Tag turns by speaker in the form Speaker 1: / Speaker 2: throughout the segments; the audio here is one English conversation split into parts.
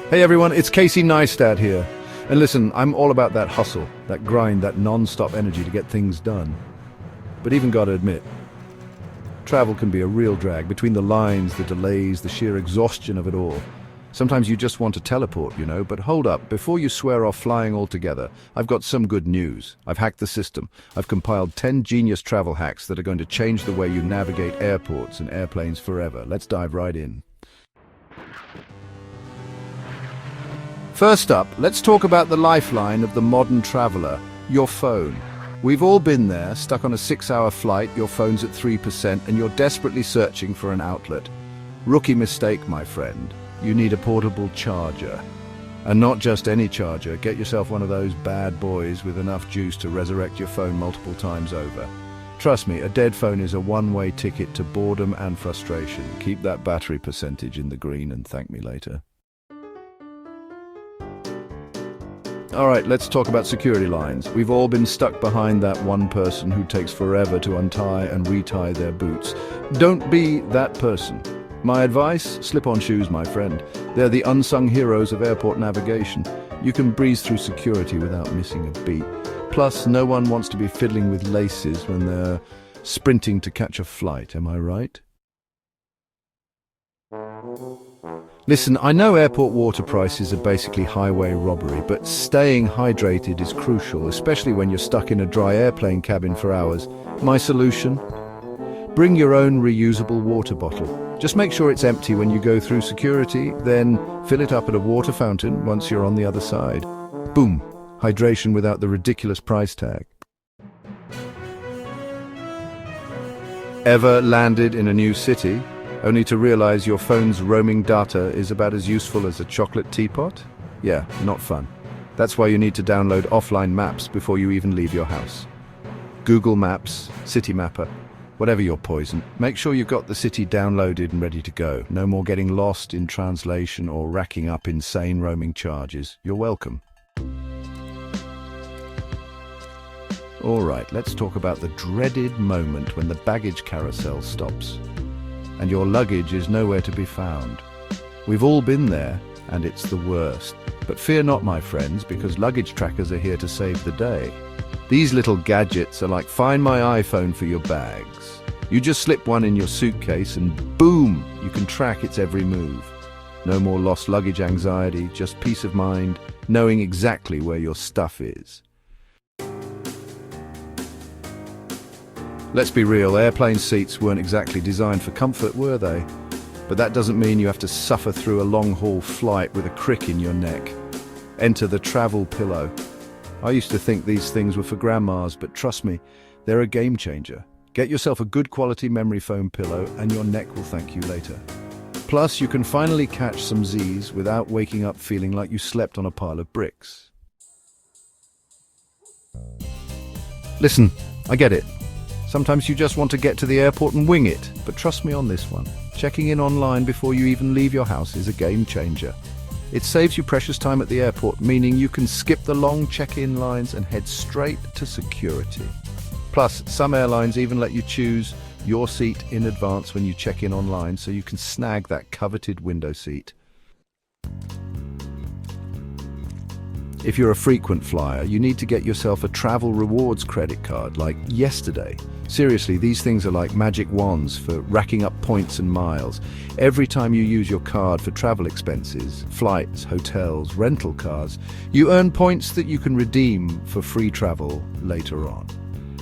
Speaker 1: Hey everyone, it's Casey Neistat here. And listen, I'm all about that hustle, that grind, that non-stop energy to get things done. But even gotta admit, travel can be a real drag between the lines, the delays, the sheer exhaustion of it all. Sometimes you just want to teleport, but hold up, before you swear off flying altogether, I've got some good news. I've hacked the system. I've compiled 10 genius travel hacks that are going to change the way you navigate airports and airplanes forever. Let's dive right in. First up, let's talk about the lifeline of the modern traveler, your phone. We've all been there, stuck on a 6-hour flight, your phone's at 3%, and you're desperately searching for an outlet. Rookie mistake, my friend. You need a portable charger. And not just any charger. Get yourself one of those bad boys with enough juice to resurrect your phone multiple times over. Trust me, a dead phone is a one-way ticket to boredom and frustration. Keep that battery percentage in the green and thank me later. Alright, let's talk about security lines. We've all been stuck behind that one person who takes forever to untie and retie their boots. Don't be that person. My advice? Slip-on shoes, my friend. They're the unsung heroes of airport navigation. You can breeze through security without missing a beat. Plus, no one wants to be fiddling with laces when they're sprinting to catch a flight, am I right? Listen, I know airport water prices are basically highway robbery, but staying hydrated is crucial, especially when you're stuck in a dry airplane cabin for hours. My solution? Bring your own reusable water bottle. Just make sure it's empty when you go through security, then fill it up at a water fountain once you're on the other side. Boom! Hydration without the ridiculous price tag. Ever landed in a new city, only to realize your phone's roaming data is about as useful as a chocolate teapot? Yeah, not fun. That's why you need to download offline maps before you even leave your house. Google Maps, City Mapper, whatever your poison, make sure you've got the city downloaded and ready to go. No more getting lost in translation or racking up insane roaming charges. You're welcome. Alright, let's talk about the dreaded moment when the baggage carousel stops and your luggage is nowhere to be found. We've all been there, and it's the worst. But fear not, my friends, because luggage trackers are here to save the day. These little gadgets are like Find My iPhone for your bags. You just slip one in your suitcase and boom, you can track its every move. No more lost luggage anxiety, just peace of mind, knowing exactly where your stuff is. Let's be real, airplane seats weren't exactly designed for comfort, were they? But that doesn't mean you have to suffer through a long-haul flight with a crick in your neck. Enter the travel pillow. I used to think these things were for grandmas, but trust me, they're a game changer. Get yourself a good quality memory foam pillow and your neck will thank you later. Plus, you can finally catch some Z's without waking up feeling like you slept on a pile of bricks. Listen, I get it. Sometimes you just want to get to the airport and wing it, but trust me on this one. Checking in online before you even leave your house is a game changer. It saves you precious time at the airport, meaning you can skip the long check-in lines and head straight to security. Plus, some airlines even let you choose your seat in advance when you check in online, so you can snag that coveted window seat. If you're a frequent flyer, you need to get yourself a travel rewards credit card like yesterday. Seriously, these things are like magic wands for racking up points and miles. Every time you use your card for travel expenses, flights, hotels, rental cars, you earn points that you can redeem for free travel later on.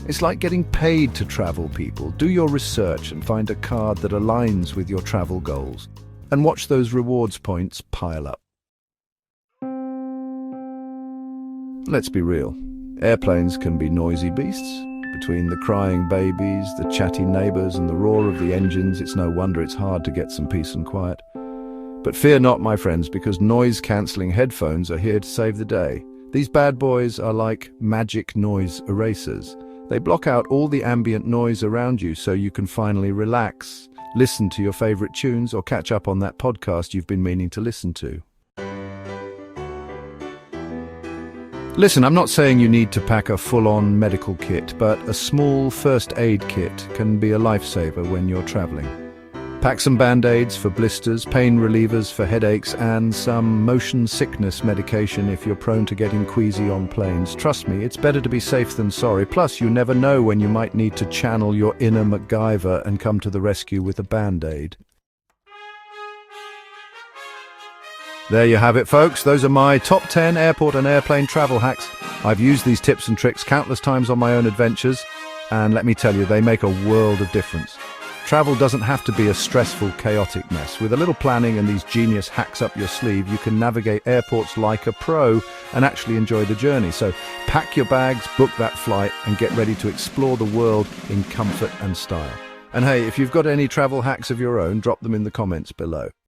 Speaker 1: It's like getting paid to travel, people. Do your research and find a card that aligns with your travel goals. And watch those rewards points pile up. Let's be real. Airplanes can be noisy beasts. Between the crying babies, the chatty neighbors, and the roar of the engines, it's no wonder it's hard to get some peace and quiet. But fear not, my friends, because noise-cancelling headphones are here to save the day. These bad boys are like magic noise erasers. They block out all the ambient noise around you so you can finally relax, listen to your favorite tunes, or catch up on that podcast you've been meaning to listen to. Listen, I'm not saying you need to pack a full-on medical kit, but a small first aid kit can be a lifesaver when you're traveling. Pack some band-aids for blisters, pain relievers for headaches, and some motion sickness medication if you're prone to getting queasy on planes. Trust me, it's better to be safe than sorry. Plus, you never know when you might need to channel your inner MacGyver and come to the rescue with a band-aid. There you have it, folks. Those are my top 10 airport and airplane travel hacks. I've used these tips and tricks countless times on my own adventures, and let me tell you, they make a world of difference. Travel doesn't have to be a stressful, chaotic mess. With a little planning and these genius hacks up your sleeve, you can navigate airports like a pro and actually enjoy the journey. So pack your bags, book that flight, and get ready to explore the world in comfort and style. And hey, if you've got any travel hacks of your own, drop them in the comments below.